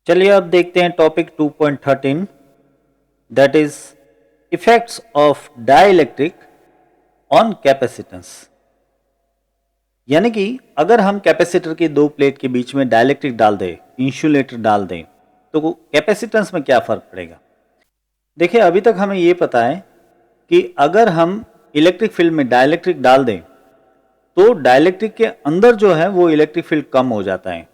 चलिए अब देखते हैं topic 2.13 that is effects of dielectric on capacitance. यानी कि अगर हम कैपेसिटर की दो प्लेट के बीच में डाइलेक्ट्रिक डाल दें, इंसुलेटर डाल दें, तो कैपेसिटेंस में क्या फर्क पड़ेगा। देखिए अभी तक हमें ये पता है कि अगर हम इलेक्ट्रिक फील्ड में डाइलेक्ट्रिक डाल दें तो डाइलेक्ट्रिक के अंदर जो है वो इलेक्ट्रिक फील्ड कम हो जाता है।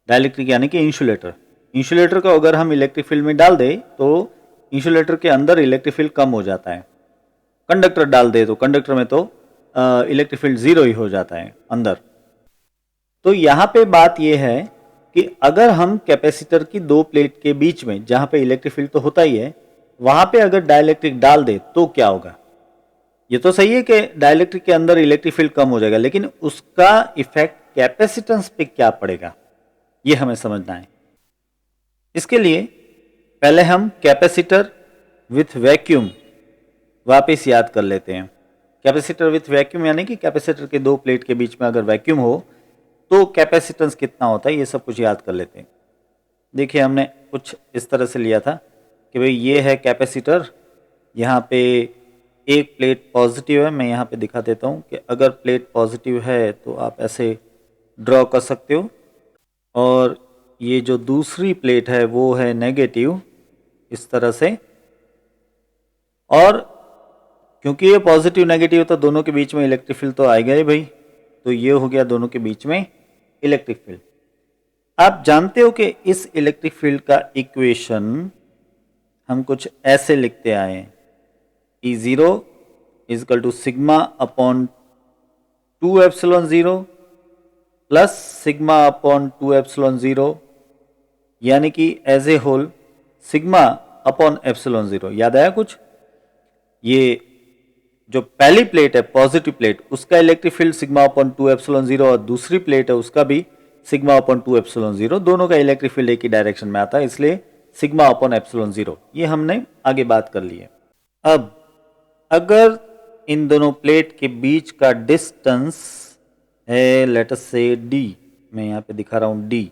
डाइलेक्ट्रिक यानी कि इंसुलेटर को अगर हम इलेक्ट्रिक फील्ड में डाल दें तो इंसुलेटर के अंदर इलेक्ट्रिक फील्ड कम हो जाता है। कंडक्टर डाल दे तो कंडक्टर में तो इलेक्ट्रिक फील्ड जीरो ही हो जाता है अंदर। तो यहाँ पे बात यह है कि अगर हम कैपेसिटर की दो प्लेट के बीच में जहां पे इलेक्ट्रिक फील्ड तो होता ही है वहां पे अगर डाइलेक्ट्रिक डाल दे तो क्या होगा। ये तो सही है कि डाइलेक्ट्रिक के अंदर इलेक्ट्रिक फील्ड कम हो जाएगा, लेकिन उसका इफेक्ट कैपेसिटेंस पे क्या पड़ेगा ये हमें समझना है। इसके लिए पहले हम कैपेसिटर विथ वैक्यूम वापस याद कर लेते हैं। कैपेसिटर विथ वैक्यूम यानी कि कैपेसिटर के दो प्लेट के बीच में अगर वैक्यूम हो तो कैपेसिटेंस कितना होता है, ये सब कुछ याद कर लेते हैं। देखिए हमने कुछ इस तरह से लिया था कि भाई ये है कैपेसिटर, यहाँ पे एक प्लेट पॉजिटिव है। मैं यहाँ पे दिखा देता हूँ कि अगर प्लेट पॉजिटिव है तो आप ऐसे ड्रॉ कर सकते हो, और ये जो दूसरी प्लेट है वो है नेगेटिव इस तरह से। और क्योंकि ये पॉजिटिव नेगेटिव तो दोनों के बीच में इलेक्ट्रिक फील्ड तो आएगा ही भाई, तो ये हो गया दोनों के बीच में इलेक्ट्रिक फील्ड। आप जानते हो कि इस इलेक्ट्रिक फील्ड का इक्वेशन हम कुछ ऐसे लिखते आए हैं, E0 is equal to sigma upon 2 epsilon 0 plus sigma upon 2 epsilon 0, यानी कि as a whole sigma upon epsilon 0। याद आया कुछ? ये जो पहली प्लेट है पॉजिटिव प्लेट उसका electric field sigma upon 2 epsilon 0 और दूसरी प्लेट है उसका भी सिग्मा अपॉन 2 एप्सिलॉन 0, दोनों का इलेक्ट्रिक फील्ड एक ही डायरेक्शन में आता है, इसलिए सिग्मा अपॉन एप्सिलॉन 0। ये हमने आगे बात कर ली है। अब अगर इन दोनों प्लेट के बीच का डिस्टेंस है लेट अस से d, मैं यहाँ पे दिखा रहा हूँ d।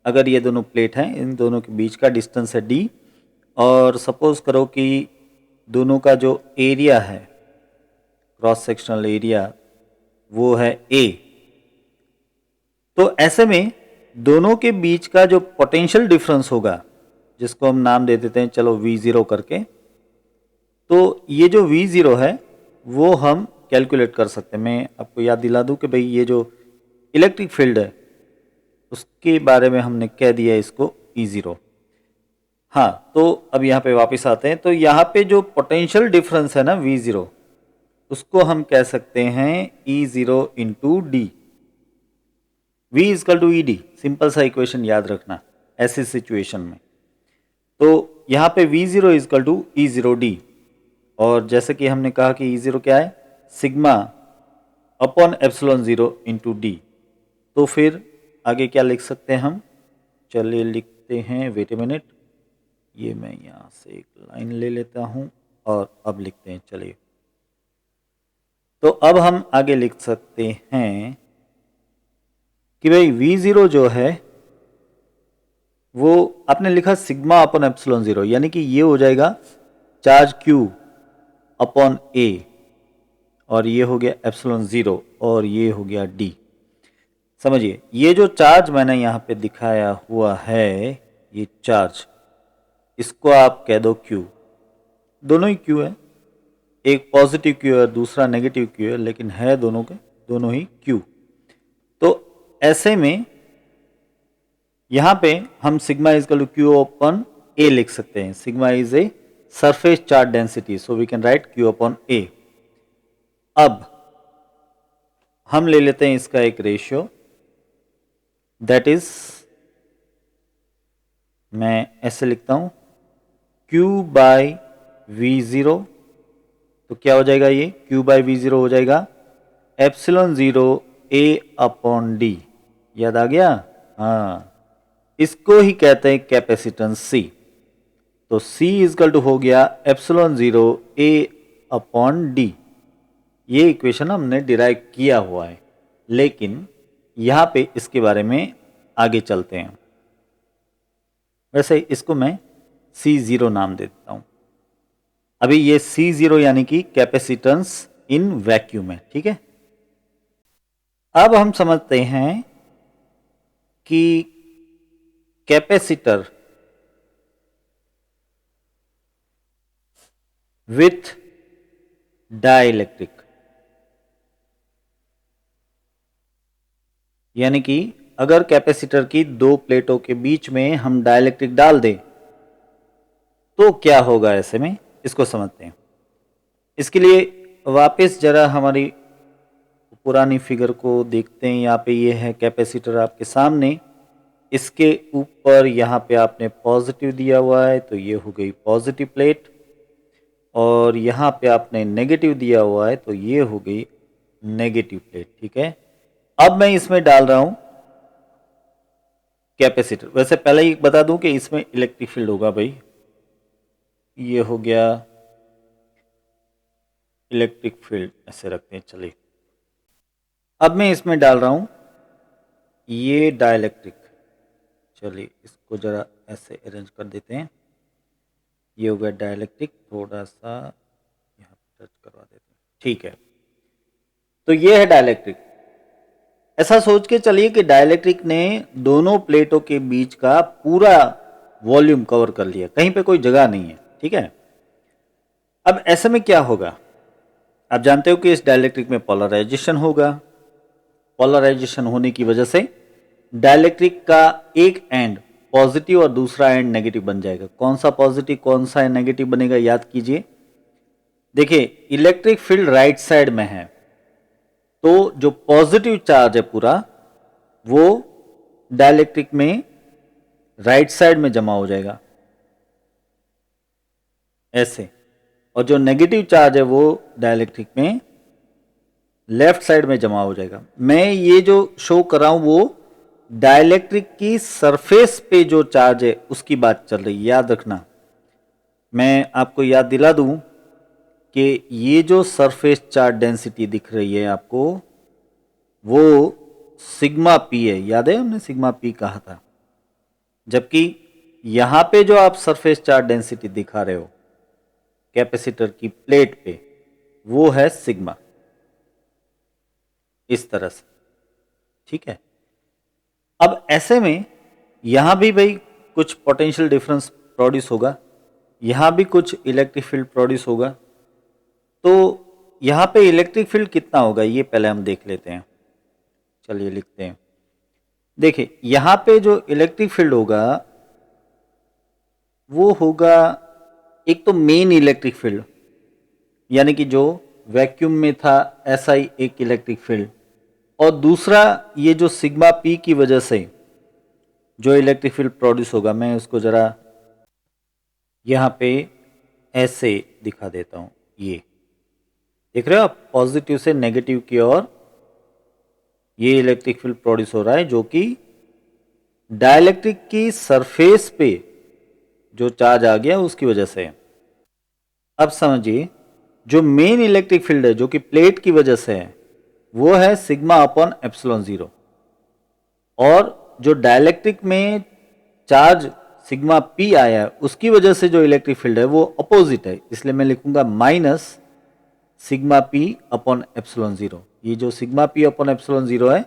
अगर ये दोनों प्लेट हैं इन दोनों के बीच का डिस्टेंस है d, और सपोज करो कि दोनों का जो एरिया है क्रॉस सेक्शनल एरिया वो है a, तो ऐसे में दोनों के बीच का जो पोटेंशियल डिफरेंस होगा जिसको हम नाम दे देते हैं चलो V0 करके, तो ये जो V0 है वो हम कैलकुलेट कर सकते हैं। मैं आपको याद दिला दूं कि भाई ये जो इलेक्ट्रिक फील्ड है उसके बारे में हमने कह दिया इसको E0। हाँ, तो अब यहाँ पे वापस आते हैं, तो यहाँ पे जो पोटेंशियल डिफरेंस है ना V0 उसको हम कह सकते हैं E0 into D. V is equal to ED, simple सा इक्वेशन याद रखना ऐसी सिचुएशन में। तो यहाँ पे V0 इजकल टू E0D, और जैसे कि हमने कहा कि E0 क्या है sigma upon epsilon 0 into D. तो फिर आगे क्या लिख सकते हैं हम, चलिए लिखते हैं, वेट ए मिनट, ये मैं यहाँ से एक लाइन ले लेता हूँ और अब लिखते हैं। चलिए तो अब हम आगे लिख सकते हैं कि भाई V0 जो है वो आपने लिखा सिग्मा अपॉन एप्सिलॉन 0, यानी कि ये हो जाएगा चार्ज Q अपॉन A, और ये हो गया एप्सिलॉन 0 और ये हो गया D। समझिए ये जो चार्ज मैंने यहाँ पे दिखाया हुआ है ये चार्ज, इसको आप कह दो Q। दोनों ही Q है, एक पॉजिटिव Q है दूसरा नेगेटिव Q है, लेकिन है दोनों के दोनों ही Q। तो ऐसे में यहाँ पे हम sigma is equal to Q upon A लिख सकते हैं। Sigma is a surface charge density, so we can write Q upon A। अब हम ले लेते हैं इसका एक रेशियो, दैट इज मैं ऐसे लिखता हूं Q बाई V0। तो क्या हो जाएगा, ये Q बाई V0 हो जाएगा एप्सिलॉन 0 A अपॉन D। याद आ गया? हाँ, इसको ही कहते हैं कैपेसिटेंस C। तो C इजकल टू हो गया एप्सिलॉन 0 A अपॉन D। ये इक्वेशन हमने डिराइव किया हुआ है, लेकिन यहाँ पे इसके बारे में आगे चलते हैं। वैसे इसको मैं C0 नाम दे देता हूं। अभी ये C0 यानी कि कैपेसिटेंस इन वैक्यूम है, ठीक है। अब हम समझते हैं कि कैपेसिटर विथ डाइलेक्ट्रिक, यानी कि अगर कैपेसिटर की दो प्लेटों के बीच में हम डाइलेक्ट्रिक डाल दें तो क्या होगा, ऐसे में इसको समझते हैं। इसके लिए वापस जरा हमारी पुरानी फिगर को देखते हैं। यहाँ पे ये है कैपेसिटर आपके सामने, इसके ऊपर यहाँ पे आपने पॉजिटिव दिया हुआ है तो ये हो गई पॉजिटिव प्लेट, और यहाँ पे आपने नेगेटिव दिया हुआ है तो ये हो गई नेगेटिव प्लेट, ठीक है। अब मैं इसमें डाल रहा हूं कैपेसिटर। वैसे पहले ही बता दूं कि इसमें इलेक्ट्रिक फील्ड होगा भाई, ये हो गया इलेक्ट्रिक फील्ड, ऐसे रखते हैं चलिए। अब मैं इसमें डाल रहा हूं ये डाइलेक्ट्रिक, चलिए इसको जरा ऐसे अरेंज कर देते हैं। ये हो गया डाइलेक्ट्रिक, थोड़ा सा यहाँ पे टच करवा देते हैं, ठीक है। तो ये है डाइलेक्ट्रिक। ऐसा सोच के चलिए कि डाइलेक्ट्रिक ने दोनों प्लेटों के बीच का पूरा वॉल्यूम कवर कर लिया, कहीं पे कोई जगह नहीं है, ठीक है। अब ऐसे में क्या होगा, आप जानते हो कि इस डाइलेक्ट्रिक में पोलराइजेशन होगा। पोलराइजेशन होने की वजह से डाइलेक्ट्रिक का एक एंड पॉजिटिव और दूसरा एंड नेगेटिव बन जाएगा। कौन सा पॉजिटिव कौन सा नेगेटिव बनेगा, याद कीजिए। देखिए इलेक्ट्रिक फील्ड राइट साइड में है, तो जो पॉजिटिव चार्ज है पूरा वो डाइलेक्ट्रिक में राइट साइड में जमा हो जाएगा ऐसे, और जो नेगेटिव चार्ज है वो डाइलेक्ट्रिक में लेफ्ट साइड में जमा हो जाएगा। मैं ये जो शो कर रहा हूं वो डाइलेक्ट्रिक की सरफेस पे जो चार्ज है उसकी बात चल रही है, याद रखना। मैं आपको याद दिला दूं कि ये जो सरफेस चार्ज डेंसिटी दिख रही है आपको वो सिग्मा पी है, याद है हमने सिग्मा पी कहा था। जबकि यहां पे जो आप सरफेस चार्ज डेंसिटी दिखा रहे हो कैपेसिटर की प्लेट पे वो है सिग्मा, इस तरह से, ठीक है। अब ऐसे में यहां भी भाई कुछ पोटेंशियल डिफरेंस प्रोड्यूस होगा, यहां भी कुछ इलेक्ट्रिक फील्ड प्रोड्यूस होगा। तो यहां पे इलेक्ट्रिक फील्ड कितना होगा ये पहले हम देख लेते हैं, चलिए लिखते हैं। देखिए यहां पे जो इलेक्ट्रिक फील्ड होगा वो होगा एक तो मेन इलेक्ट्रिक फील्ड, यानी कि जो वैक्यूम में था ऐसा ही एक इलेक्ट्रिक फील्ड, और दूसरा ये जो सिग्मा पी की वजह से जो इलेक्ट्रिक फील्ड प्रोड्यूस होगा, मैं उसको जरा यहाँ पे ऐसे दिखा देता हूँ। ये देख रहे हो आप, पॉजिटिव से नेगेटिव की ओर ये इलेक्ट्रिक फील्ड प्रोड्यूस हो रहा है जो कि डाइलेक्ट्रिक की सरफेस पे जो चार्ज आ गया उसकी वजह से। अब समझिए जो मेन इलेक्ट्रिक फील्ड है जो कि प्लेट की वजह से है वो है सिग्मा अपॉन एप्सिलॉन जीरो, और जो डाइलेक्ट्रिक में चार्ज सिग्मा पी आया है उसकी वजह से जो इलेक्ट्रिक फील्ड है वो अपोजिट है, इसलिए मैं लिखूंगा minus sigma P upon epsilon zero. ये जो sigma P upon epsilon zero है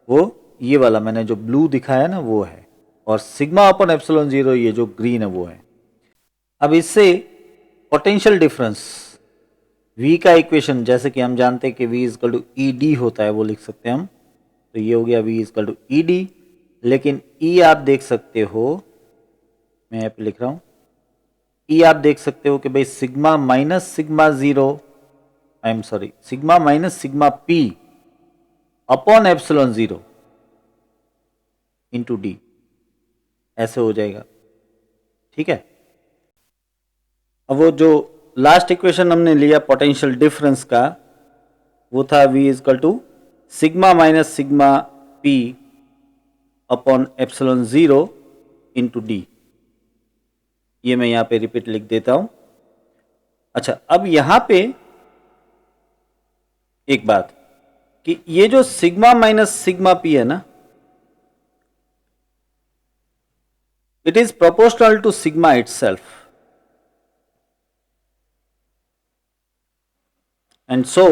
वो ये वाला मैंने जो ब्लू दिखाया ना वो है, और सिग्मा अपॉन एप्सिलॉन जीरो ये जो ग्रीन है वो है। अब इससे पोटेंशियल डिफरेंस V का इक्वेशन, जैसे कि हम जानते हैं कि V is equal to E D होता है, वो लिख सकते हैं हम। तो ये हो गया V is equal to E D, लेकिन E आप देख सकते हो, मैं यहाँ पे लिख रहा हूँ E आप देख सकते हो कि भाई sigma minus sigma zero, I am sorry sigma minus sigma P upon epsilon zero into D, ऐसे हो जाएगा, ठीक है। अब वो जो लास्ट इक्वेशन हमने लिया पोटेंशियल डिफरेंस का वो था V is equal to sigma minus sigma P upon epsilon zero into D. ये मैं यहां पे रिपीट लिख देता हूं। अच्छा, अब यहां पे एक बात कि ये जो सिग्मा माइनस सिग्मा पी है ना, it is proportional to sigma itself, and so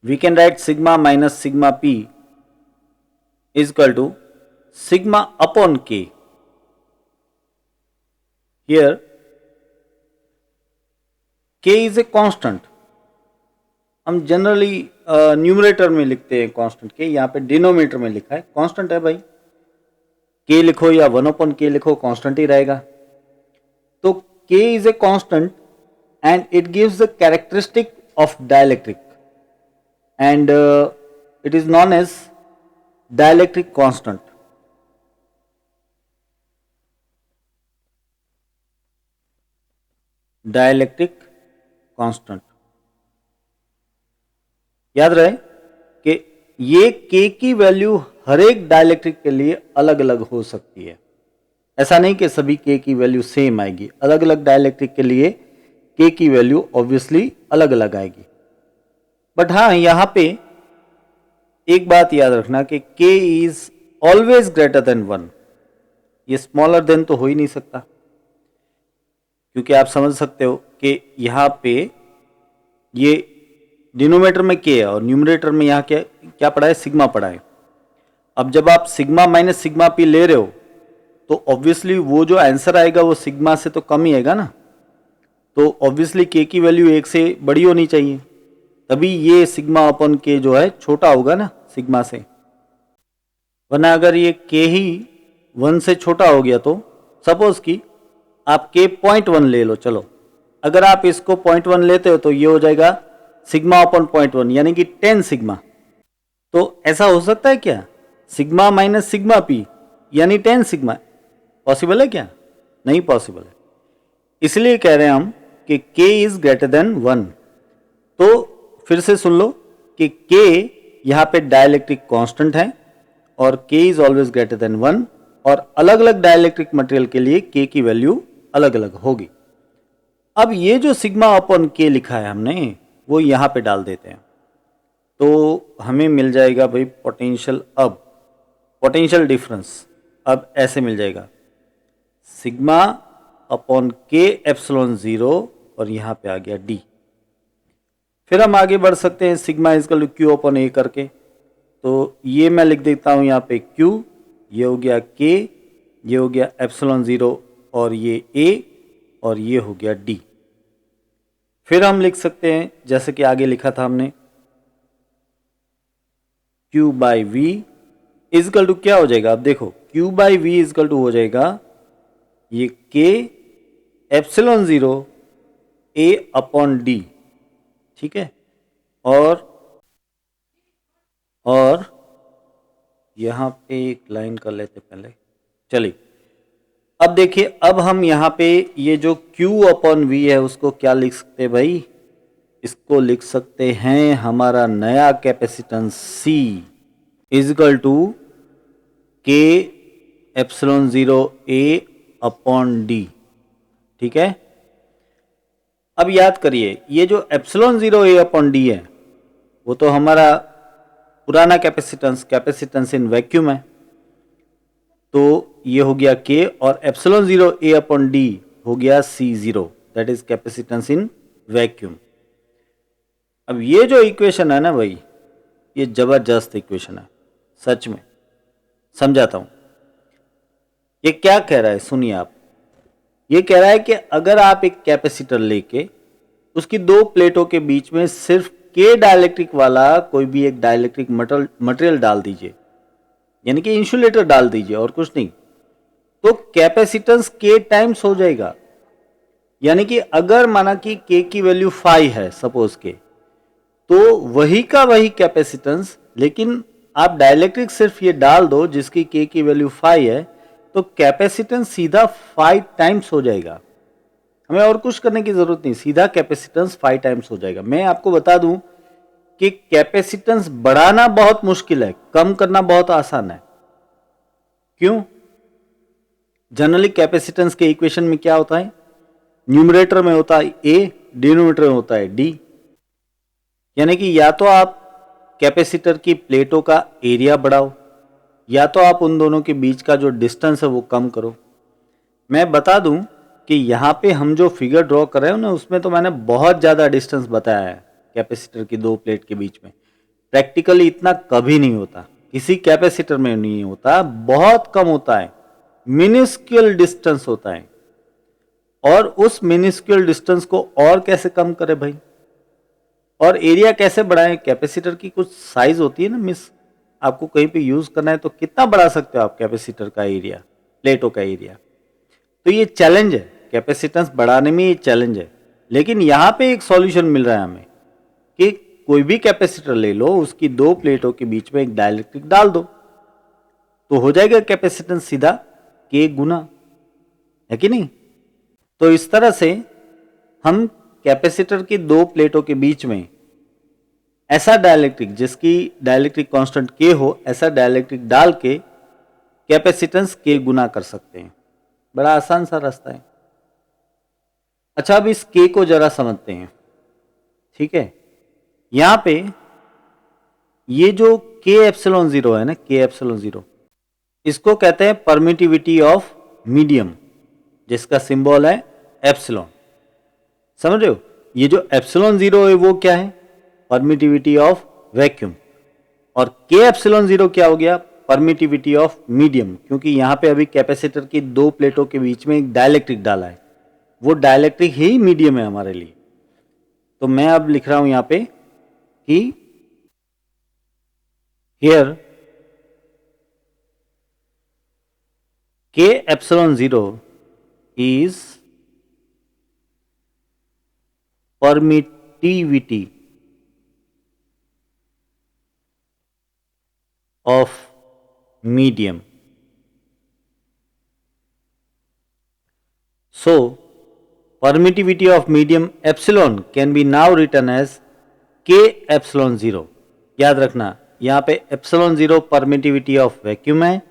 we can write sigma minus sigma p is equal to sigma upon k. Here k is a constant. हम जनरली न्यूमरेटर में लिखते हैं constant के, यहाँ पे denominator में लिखा है कांस्टेंट है भाई, k लिखो या 1/k लिखो कांस्टेंट ही रहेगा. तो k is a constant and it gives the characteristic of dielectric and it is known as dielectric constant. Dielectric constant याद रहे कि ये k की वैल्यू हर एक डाइलेक्ट्रिक के लिए अलग अलग हो सकती है. ऐसा नहीं कि सभी k की वैल्यू सेम आएगी, अलग अलग डाइलेक्ट्रिक के लिए k की वैल्यू ऑब्वियसली अलग अलग आएगी. बट हाँ, यहां पे एक बात याद रखना कि k is always greater than 1. ये स्मॉलर देन तो हो ही नहीं सकता, क्योंकि आप समझ सकते हो कि यहाँ पे ये डिनोमिनेटर में k है और न्यूमरेटर में यहाँ क्या पड़ा है, सिग्मा पड़ा है. अब जब आप सिग्मा माइनस सिग्मा p ले रहे हो तो ऑब्वियसली वो जो आंसर आएगा वो सिग्मा से तो कम ही आएगा ना. तो ऑब्वियसली k की वैल्यू 1 से बड़ी होनी चाहिए, तभी ये सिग्मा अपॉन k जो है छोटा होगा ना सिग्मा से. वरना अगर ये k ही 1 से छोटा हो गया तो सपोज कि आप k 0.1 ले लो, चलो अगर आप इसको 0.1 लेते हो तो ये हो जाएगा सिग्मा अपॉन 0.1 यानी कि 10 सिग्मा. तो ऐसा हो सकता है क्या, सिग्मा माइनस सिग्मा p यानी 10 सिग्मा? पॉसिबल है क्या? नहीं पॉसिबल है. इसलिए कह रहे हैं हम कि k इज ग्रेटर देन 1. तो फिर से सुन लो कि k यहाँ पे डाइलेक्ट्रिक कांस्टेंट है और k is always greater than 1, और अलग अलग डाइलेक्ट्रिक मटेरियल के लिए k की वैल्यू अलग अलग होगी. अब ये जो सिग्मा अपॉन k लिखा है हमने वो यहाँ पे डाल देते हैं, तो हमें मिल जाएगा भाई पोटेंशियल. अब पोटेंशियल डिफरेंस अब ऐसे मिल जाएगा सिग्मा अपॉन k एप्सिलॉन 0 और यहाँ पे आ गया d. फिर हम आगे बढ़ सकते हैं sigma is equal to q upon a करके. तो ये मैं लिख देता हूँ यहाँ पे q, ये हो गया k, ये हो गया एप्सिलॉन 0 और ये a, और ये हो गया d. फिर हम लिख सकते हैं जैसे कि आगे लिखा था हमने q by V is equal to क्या हो जाएगा. अब देखो q by V is equal to हो जाएगा ये k epsilon 0 a upon d. ठीक है, और यहां पे एक लाइन कर लेते पहले. चलिए अब देखिए, अब हम यहाँ पे ये जो Q अपॉन V है उसको क्या लिख सकते हैं भाई, इसको लिख सकते हैं हमारा नया capacitance C is equal to K epsilon 0 A upon D. ठीक है, अब याद करिए ये जो एप्सिलॉन 0 A अपॉन D है वो तो हमारा पुराना कैपेसिटेंस इन वैक्यूम है. तो ये हो गया K और एप्सिलॉन 0 A अपॉन D हो गया C0, that is capacitance in vacuum. अब ये जो इक्वेशन है ना भाई, ये जबरदस्त इक्वेशन है सच में. समझाता हूं ये क्या कह रहा है, सुनिए आप. ये कह रहा है कि अगर आप एक कैपेसिटर लेके उसकी दो प्लेटों के बीच में सिर्फ K डाइलेक्ट्रिक वाला कोई भी एक डाइलेक्ट्रिक मटेरियल डाल दीजिए, यानी कि इंसुलेटर डाल दीजिए और कुछ नहीं, तो कैपेसिटेंस K टाइम्स हो जाएगा. यानी कि अगर माना कि K की वैल्यू 5 है सपोज के, तो वही का वही कैपेसिटेंस, लेकिन आप डाइलेक्ट्रिक सिर्फ ये डाल दो जिसकी K की वैल्यू 5 है, तो कैपेसिटेंस सीधा 5 टाइम्स हो जाएगा. हमें और कुछ करने की जरूरत नहीं, सीधा कैपेसिटेंस 5 टाइम्स हो जाएगा. मैं आपको बता दूं कि कैपेसिटेंस बढ़ाना बहुत मुश्किल है, कम करना बहुत आसान है. क्यों? जनरली कैपेसिटेंस के इक्वेशन में क्या होता है, न्यूमरेटर में होता है A, डिनोमिनेटर में होता है D. यानी कि या तो आप कैपेसिटर की प्लेटों का एरिया बढ़ाओ या तो आप उन दोनों के बीच का जो डिस्टेंस है वो कम करो। मैं बता दूं कि यहाँ पे हम जो फिगर ड्रॉ कर रहे हो ना, उसमें तो मैंने बहुत ज़्यादा डिस्टेंस बताया है कैपेसिटर की दो प्लेट के बीच में। प्रैक्टिकली इतना कभी नहीं होता, किसी कैपेसिटर में नहीं होता, बहुत कम होता है, मिनिस्क्यूल डिस्टेंस होता है। और उस मिनिस्क्यूल डिस्टेंस को और कैसे कम करें भाई, और एरिया कैसे बढ़ाएं? कैपेसिटर की कुछ साइज होती है ना मिस, आपको कहीं पे यूज करना है तो कितना बढ़ा सकते हो आप कैपेसिटर का एरिया, प्लेटों का एरिया। तो ये चैलेंज है, कैपेसिटेंस बढ़ाने में ये चैलेंज है। लेकिन यहाँ पे एक सॉल्यूशन मिल रहा है हमें कि कोई भी कैपेसिटर ले लो, उसकी दो प्लेटों के बीच में एक डाइलेक्ट्रिक डाल दो, तो हो जाएगा कैपेसिटेंस सीधा के गुना, है कि नहीं? तो इस तरह से हम कैपेसिटर की दो प्लेटों के बीच में ऐसा डाइलेक्ट्रिक, जिसकी डाइलेक्ट्रिक कांस्टेंट के हो, ऐसा डाइलेक्ट्रिक डाल के कैपेसिटेंस के गुना कर सकते हैं। बड़ा आसान सा रास्ता है। अच्छा, अब इस के को जरा समझते हैं, ठीक है? यहां पे ये जो के एप्सिलॉन जीरो है ना, के एप्सिलॉन जीरो, इसको कहते हैं परमिटिविटी ऑफ मीडियम, जिसका सिंबल है एप्सिलॉन। समझ रहे हो? ये जो एप्सिलॉन जीरो है वो क्या है? Permittivity of vacuum. और के एप्सिलॉन जीरो क्या हो गया? परमिटिविटी ऑफ मीडियम, क्योंकि यहां पे अभी कैपेसिटर की दो प्लेटों के बीच में एक डाइलेक्ट्रिक डाला है, वो डाइलेक्ट्रिक ही मीडियम है हमारे लिए। तो मैं अब लिख रहा हूं यहां पे कि हियर के epsilon zero is permittivity of medium. So, permittivity of medium epsilon can be now written as k epsilon zero. याद रखना, यहाँ पे epsilon zero permittivity of vacuum है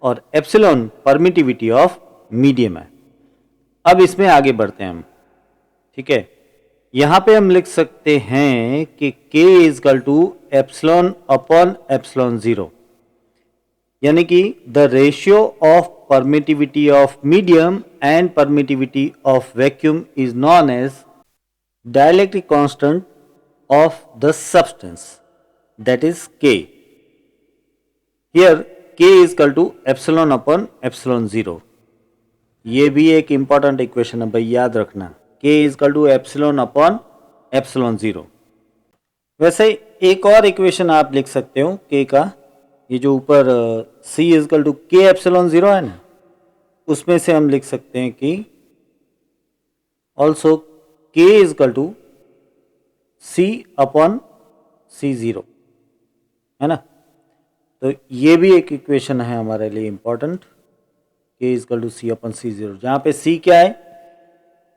और epsilon permittivity of medium है। अब इसमें आगे बढ़ते हैं हम, ठीक है? यहां पे हम लिख सकते हैं कि k is equal to epsilon upon epsilon zero, यानी कि the ratio of permittivity of medium and permittivity of vacuum is known as dielectric constant of the substance, that is k। Here k is equal to epsilon upon epsilon zero. ये भी एक important equation है भाई, याद रखना, k is equal to epsilon upon epsilon zero. वैसे एक और इक्वेशन आप लिख सकते हो k का, ये जो ऊपर c is equal to k epsilon zero है ना, उसमें से हम लिख सकते हैं कि also k is equal to c upon c zero, है ना? तो ये भी एक इक्वेशन है हमारे लिए important, k is equal to c upon c zero, जहां पे c क्या है?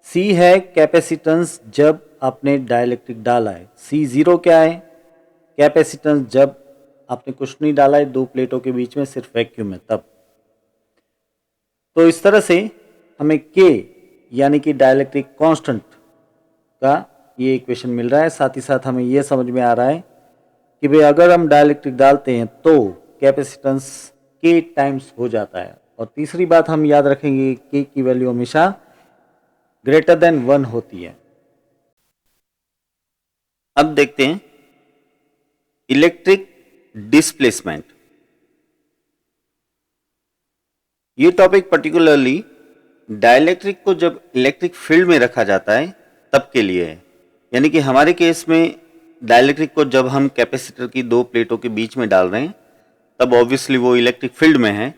C है कैपेसिटेंस जब आपने डाइलेक्ट्रिक डाला है। C0 क्या है? कैपेसिटेंस जब आपने कुछ नहीं डाला है, दो प्लेटों के बीच में सिर्फ वैक्यूम है तब। तो इस तरह से हमें K यानी कि डाइलेक्ट्रिक कांस्टेंट का ये इक्वेशन मिल रहा है। साथ ही साथ हमें ये समझ में आ रहा है कि भाई अगर हम डाइलेक्ट्रिक डालते हैं तो कैपेसिटेंस K टाइम्स हो जाता है। और तीसरी बात हम याद रखेंगे, K की वैल्यू हमेशा ग्रेटर देन 1 होती है। अब देखते हैं इलेक्ट्रिक डिस्प्लेसमेंट। ये टॉपिक पर्टिकुलरली डाइलेक्ट्रिक को जब इलेक्ट्रिक फील्ड में रखा जाता है तब के लिए है। यानी कि हमारे केस में डाइलेक्ट्रिक को जब हम कैपेसिटर की दो प्लेटों के बीच में डाल रहे हैं तब ऑब्वियसली वो इलेक्ट्रिक फील्ड में है,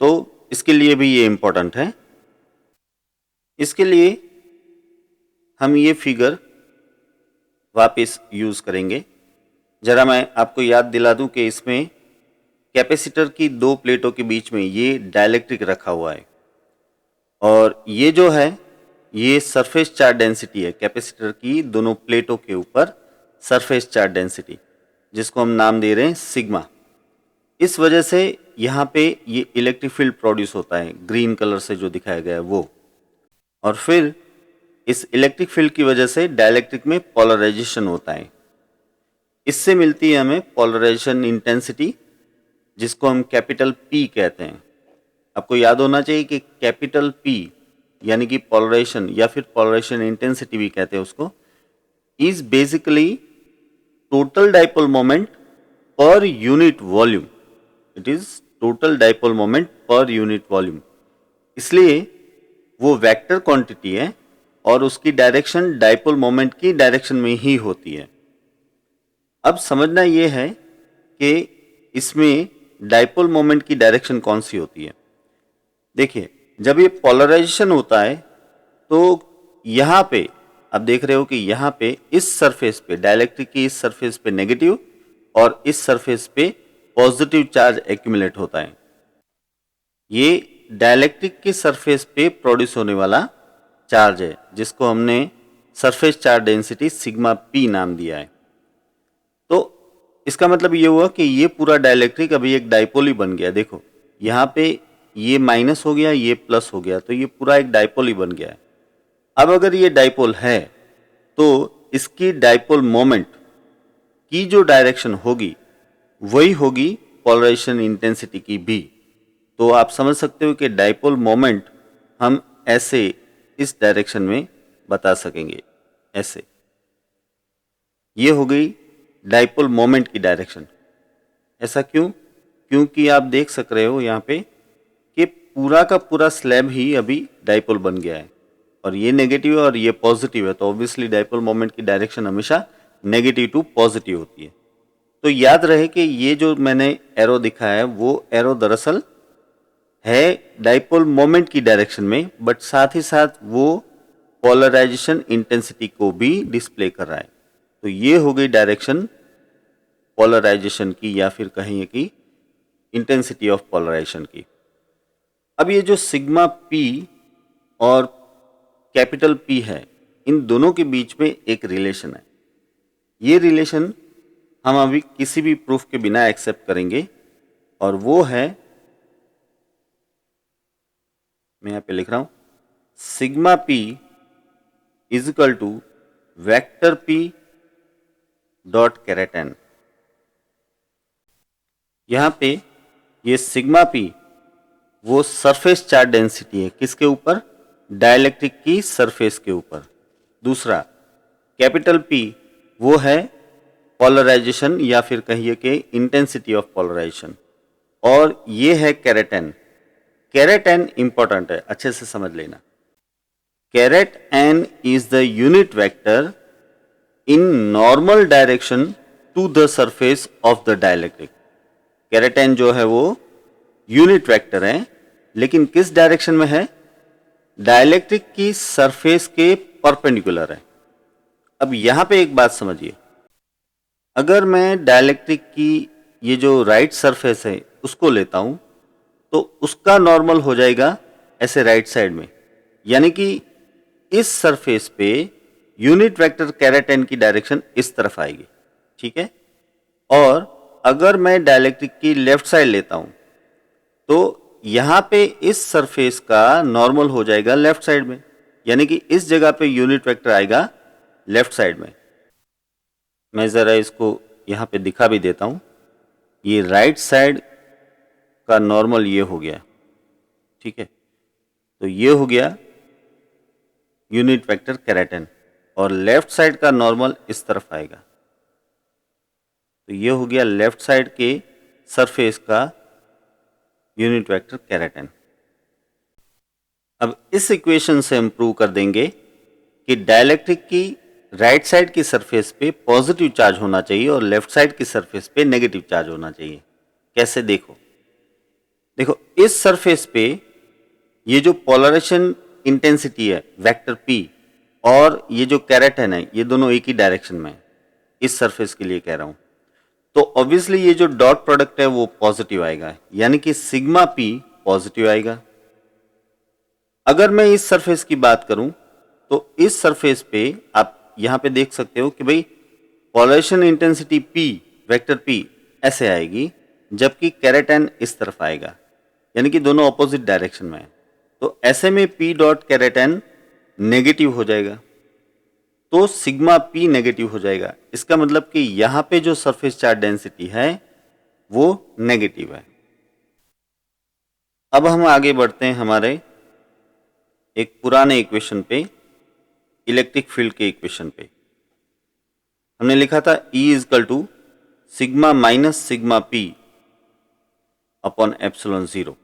तो इसके लिए भी ये इंपॉर्टेंट है। इसके लिए हम ये फिगर वापस यूज करेंगे। जरा मैं आपको याद दिला दूं कि इसमें कैपेसिटर की दो प्लेटों के बीच में ये डाइलेक्ट्रिक रखा हुआ है और ये जो है ये सरफेस चार्ज डेंसिटी है कैपेसिटर की दोनों प्लेटों के ऊपर, सरफेस चार्ज डेंसिटी, जिसको हम नाम दे रहे हैं सिग्मा। इस वजह से यहाँ पे ये इलेक्ट्रिक फील्ड प्रोड्यूस होता है, ग्रीन कलर से जो दिखाया गया है वो। और फिर इस इलेक्ट्रिक फील्ड की वजह से डाइलेक्ट्रिक में पोलराइजेशन होता है। इससे मिलती है हमें पोलराइजेशन इंटेंसिटी जिसको हम कैपिटल P कहते हैं। आपको याद होना चाहिए कि कैपिटल P यानी कि पोलराइजेशन या फिर पोलराइजेशन इंटेंसिटी भी कहते हैं उसको, is basically total dipole moment per unit volume. It is total dipole moment per unit volume, इसलिए वो वेक्टर क्वांटिटी है और उसकी डायरेक्शन डाइपोल मोमेंट की डायरेक्शन में ही होती है। अब समझना ये है कि इसमें डाइपोल मोमेंट की डायरेक्शन कौन सी होती है। देखिए, जब ये पोलराइजेशन होता है तो यहाँ पे आप देख रहे हो कि यहाँ पे इस सरफेस पे, डाइलेक्ट्रिक की इस सरफेस पे नेगेटिव और इस सरफेस पे पॉजिटिव चार्ज एक्यूमुलेट होता है। ये डाइलेक्ट्रिक की सरफेस पे प्रोड्यूस होने वाला चार्ज है, जिसको हमने surface charge density sigma P नाम दिया है। तो इसका मतलब ये हुआ कि ये पूरा डाइलेक्ट्रिक अभी एक डाइपोल ही बन गया। देखो, यहाँ पे ये माइनस हो गया, ये प्लस हो गया, तो ये पूरा एक डाइपोल ही बन गया है। अब अगर ये डाइपोल है तो इसकी डाइपोल मोमेंट की जो डायरेक्शन होगी वही होगी पोलराइजेशन इंटेंसिटी की भी। तो आप समझ सकते हो कि डाइपोल मोमेंट हम ऐसे इस डायरेक्शन में बता सकेंगे, ऐसे। ये हो गई डाइपोल मोमेंट की डायरेक्शन। ऐसा क्यों? क्योंकि आप देख सक रहे हो यहाँ पे कि पूरा का पूरा स्लैब ही अभी डाइपोल बन गया है, और ये नेगेटिव है और ये पॉजिटिव है, तो ऑब्वियसली डाइपोल मोमेंट की डायरेक्शन हमेशा नेगेटिव टू पॉजिटिव होती है। तो याद रहे कि ये जो मैंने एरो दिखाया है वो एरो दरअसल है डाइपोल मोमेंट की डायरेक्शन में, बट साथ ही साथ वो पोलराइजेशन इंटेंसिटी को भी डिस्प्ले कर रहा है। तो ये हो गई डायरेक्शन पोलराइजेशन की, या फिर कहेंगे कि इंटेंसिटी ऑफ पोलराइजेशन की। अब ये जो सिग्मा पी और कैपिटल P है, इन दोनों के बीच में एक रिलेशन है। ये रिलेशन हम अभी किसी भी प्रूफ के बिना एक्सेप्ट करेंगे, और वो है, मैं यहाँ पे लिख रहा हूं, sigma P is equal to vector P dot caret n. यहाँ पे ये सिग्मा P वो सरफेस चार्ज डेंसिटी है, किसके ऊपर? डाइलेक्ट्रिक की सरफेस के ऊपर। दूसरा कैपिटल P वो है पोलराइजेशन या फिर कहिए कि इंटेंसिटी ऑफ पोलराइजेशन, और ये है केरेटेन। केरेटेन इंपॉर्टेंट है, अच्छे से समझ लेना। Caret N is the unit vector in normal direction to the surface of the dielectric. Caret n जो है वो यूनिट वेक्टर है, लेकिन किस डायरेक्शन में है? डाइलेक्ट्रिक की सरफेस के परपेंडिकुलर है। अब यहां पे एक बात समझिए, अगर मैं डाइलेक्ट्रिक की ये जो राइट सरफेस है उसको लेता हूं तो उसका नॉर्मल हो जाएगा ऐसे राइट साइड में, यानी कि इस सरफेस पे यूनिट वेक्टर केरेटेन की डायरेक्शन इस तरफ आएगी, ठीक है। और अगर मैं डाइलेक्ट्रिक की लेफ्ट साइड लेता हूं तो यहां पे इस सरफेस का नॉर्मल हो जाएगा लेफ्ट साइड में, यानी कि इस जगह पे यूनिट वेक्टर आएगा लेफ्ट साइड में। मैं जरा इसको यहां पे दिखा भी देता हूं। ये राइट साइड का नॉर्मल ये हो गया, ठीक है। तो ये हो गया यूनिट वेक्टर केरेटेन, और लेफ्ट साइड का नॉर्मल इस तरफ आएगा। तो ये हो गया लेफ्ट साइड के सरफेस का यूनिट वेक्टर केरेटेन। अब इस इक्वेशन से हम प्रूव कर देंगे कि डाइलेक्ट्रिक की राइट साइड की सरफेस पे पॉजिटिव चार्ज होना चाहिए और लेफ्ट साइड की सरफेस पे नेगेटिव चार्ज होना चाहिए। कैसे? देखो इस सरफेस पे ये जो पोलराइजेशन इंटेंसिटी है वेक्टर P, और ये जो केरेटेन है, ये दोनों एक ही डायरेक्शन में है। इस सरफेस के लिए कह रहा हूं, तो ऑब्वियसली ये जो डॉट प्रोडक्ट है वो पॉजिटिव आएगा, यानी कि सिग्मा P पॉजिटिव आएगा। अगर मैं इस सरफेस की बात करूं तो इस सरफेस पे आप यहां पे देख सकते हो कि भाई polarization intensity P vector P ऐसे आएगी, जबकि केरेटेन इस तरफ आएगा, यानी कि दोनों ऑपोजिट डायरेक्शन में है। तो ऐसे में P डॉट केरेटेन नेगेटिव हो जाएगा, तो सिग्मा P नेगेटिव हो जाएगा। इसका मतलब कि यहाँ पे जो सरफेस चार्ज डेंसिटी है वो नेगेटिव है। अब हम आगे बढ़ते हैं हमारे एक पुराने इक्वेशन पे, इलेक्ट्रिक फील्ड के इक्वेशन पे। हमने लिखा था E is equal to sigma minus sigma P upon epsilon zero.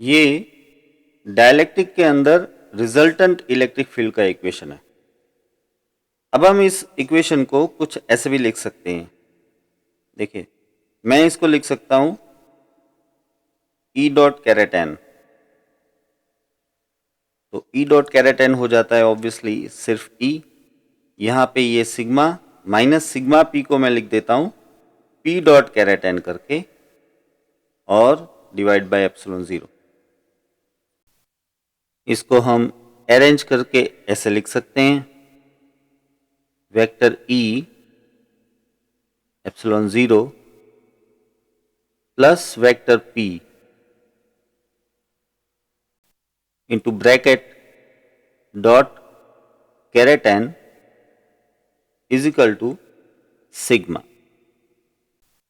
ये डाइलेक्ट्रिक के अंदर रिजल्टेंट इलेक्ट्रिक फील्ड का इक्वेशन है। अब हम इस इक्वेशन को कुछ ऐसे भी लिख सकते हैं। देखिए, मैं इसको लिख सकता हूं E डॉट कैरेट एन। तो E डॉट कैरेट एन हो जाता है ऑब्वियसली सिर्फ E। यहां पे ये सिग्मा माइनस सिग्मा पी को मैं लिख देता हूं P डॉट कैरेट एन करके और डिवाइड बाय एप्सिलॉन जीरो। इसको हम अरेंज करके ऐसे लिख सकते हैं, vector E epsilon zero plus vector P into bracket dot caret N is equal to sigma.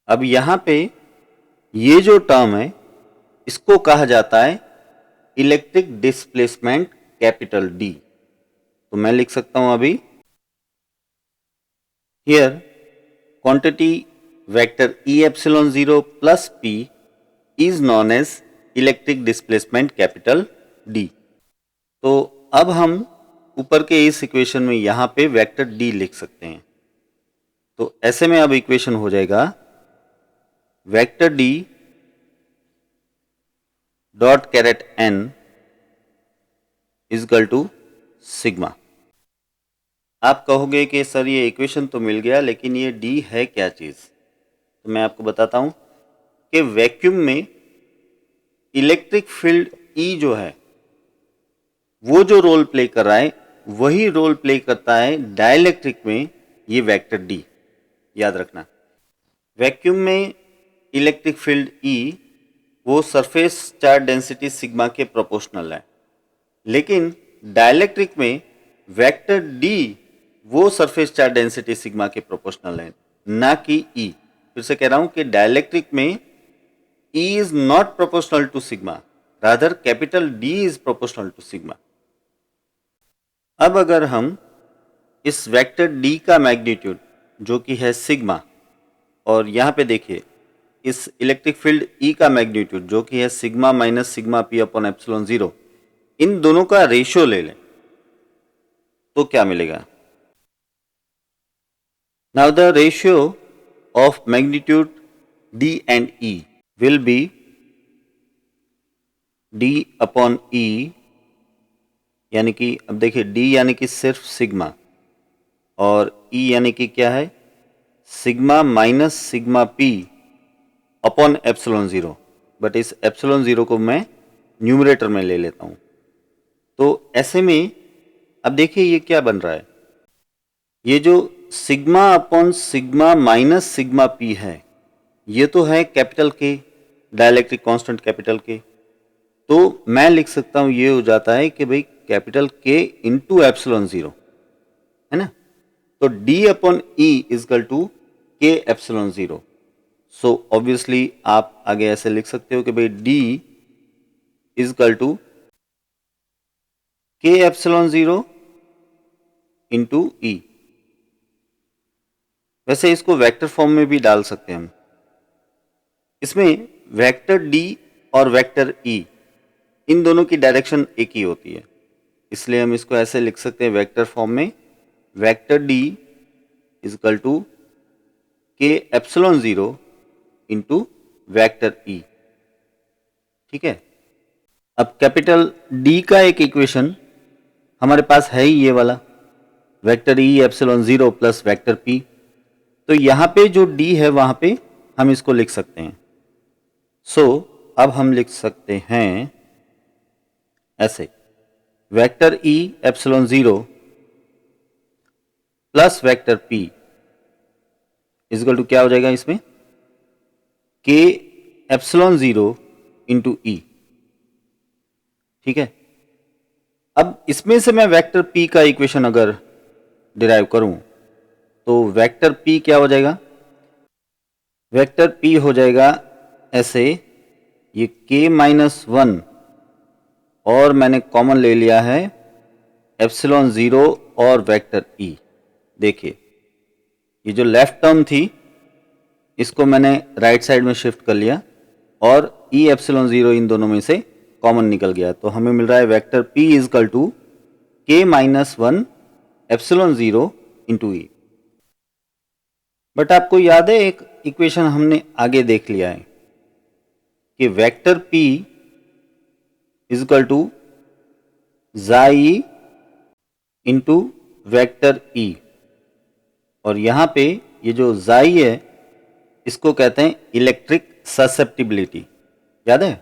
अब यहां पे ये जो टर्म है इसको कहा जाता है इलेक्ट्रिक डिस्प्लेसमेंट कैपिटल डी। तो मैं लिख सकता हूं अभी here quantity vector E epsilon zero plus P is known as electric displacement capital D. तो अब हम ऊपर के इस इक्वेशन में यहां पे वेक्टर डी लिख सकते हैं। तो ऐसे में अब इक्वेशन हो जाएगा vector D dot caret N is equal to sigma. आप कहोगे कि सर ये इक्वेशन तो मिल गया, लेकिन ये डी है क्या चीज? तो मैं आपको बताता हूं कि वैक्यूम में इलेक्ट्रिक फील्ड ई जो है वो जो रोल प्ले कर रहा है वही रोल प्ले करता है डाइलेक्ट्रिक में ये वेक्टर डी। याद रखना, वैक्यूम में इलेक्ट्रिक फील्ड ई वो सरफेस चार्ज डेंसिटी सिग्मा के प्रोपोर्शनल है, लेकिन डाइलेक्ट्रिक में वेक्टर डी वो सरफेस चार्ज डेंसिटी सिग्मा के प्रोपोर्शनल है, ना कि ई। फिर से कह रहा हूं कि डाइलेक्ट्रिक में E is not proportional to sigma, rather capital D is proportional to sigma. अब अगर हम इस वेक्टर डी का मैग्नीट्यूड जो कि है सिग्मा, और यहां पे देखिए इस इलेक्ट्रिक फील्ड ई का मैग्नीट्यूड जो कि है sigma minus sigma P upon epsilon zero, इन दोनों का रेशियो ले लें तो क्या मिलेगा? Now the ratio of magnitude D and E will be D upon E, यानी कि अब देखिए डी यानी कि सिर्फ सिग्मा और ई यानी कि क्या है sigma minus sigma P upon epsilon zero. But इस एप्सिलॉन जीरो को मैं न्यूमरेटर में ले लेता हूं। तो ऐसे में अब देखिए ये क्या बन रहा है, ये जो sigma upon sigma minus sigma P है ये तो है कैपिटल के, डाइलेक्ट्रिक कांस्टेंट कैपिटल के। तो मैं लिख सकता हूं ये हो जाता है कि भाई कैपिटल के इंटू एप्सिलॉन जीरो, है ना। तो D upon E is equal to K epsilon zero. So obviously आप आगे ऐसे लिख सकते हो कि भाई D is equal to K epsilon zero into E. वैसे इसको वेक्टर फॉर्म में भी डाल सकते हैं हम। इसमें वेक्टर डी और वेक्टर ई इन दोनों की डायरेक्शन एक ही होती है, इसलिए हम इसको ऐसे लिख सकते हैं वेक्टर फॉर्म में vector D is equal to K epsilon zero into vector E. ठीक है, अब कैपिटल डी का एक इक्वेशन हमारे पास है ही ये वाला vector E epsilon zero plus vector P. तो यहां पे जो डी है वहां पे हम इसको लिख सकते हैं। सो अब हम लिख सकते हैं ऐसे vector E epsilon zero plus vector P equal to क्या हो जाएगा इसमें के एप्सिलॉन जीरो इंटू ई। ठीक है, अब इसमें से मैं वेक्टर पी का इक्वेशन अगर डिराइव करूं तो वेक्टर पी क्या हो जाएगा वेक्टर P हो जाएगा ऐसे, ये k-1 और मैंने कॉमन ले लिया है एप्सिलॉन 0 और वेक्टर E। देखिए ये जो लेफ्ट टर्म थी इसको मैंने राइट साइड में शिफ्ट कर लिया और E एप्सिलॉन 0 इन दोनों में से कॉमन निकल गया, तो हमें मिल रहा है vector P is equal to k-1 epsilon 0 into E। But आपको याद है एक इक्वेशन हमने आगे देख लिया है कि vector P is equal to xi into vector E, और यहां पे ये जो xi है इसको कहते हैं इलेक्ट्रिक ससेप्टिबिलिटी, याद है?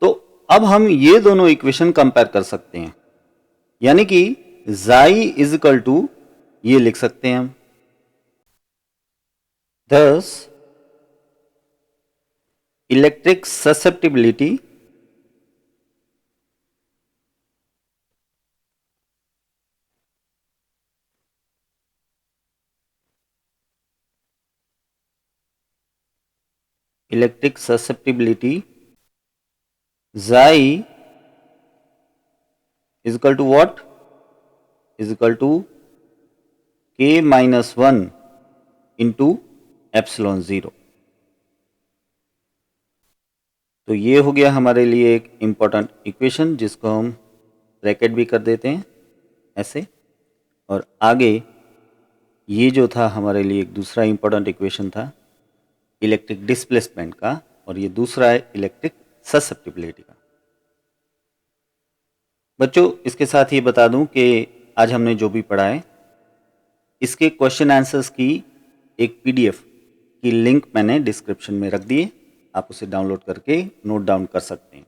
तो अब हम ये दोनों इक्वेशन कंपेयर कर सकते हैं, यानी कि xi इज इक्वल टू ये लिख सकते हैं हम, thus electric susceptibility xi is equal to what? Is equal to k-1 into epsilon 0। तो ये हो गया हमारे लिए एक इम्पॉर्टेंट इक्वेशन जिसको हम ब्रैकेट भी कर देते हैं ऐसे, और आगे ये जो था हमारे लिए एक दूसरा इम्पॉर्टेंट इक्वेशन था इलेक्ट्रिक डिस्प्लेसमेंट का, और ये दूसरा है इलेक्ट्रिक ससेप्टिबिलिटी का। बच्चों इसके साथ ये बता दूं कि आज हमने जो भी पढ़ा है इसके क्वेश्चन आंसर्स की एक पीडीएफ की लिंक मैंने डिस्क्रिप्शन में रख दी है, आप उसे डाउनलोड करके नोट डाउन कर सकते हैं।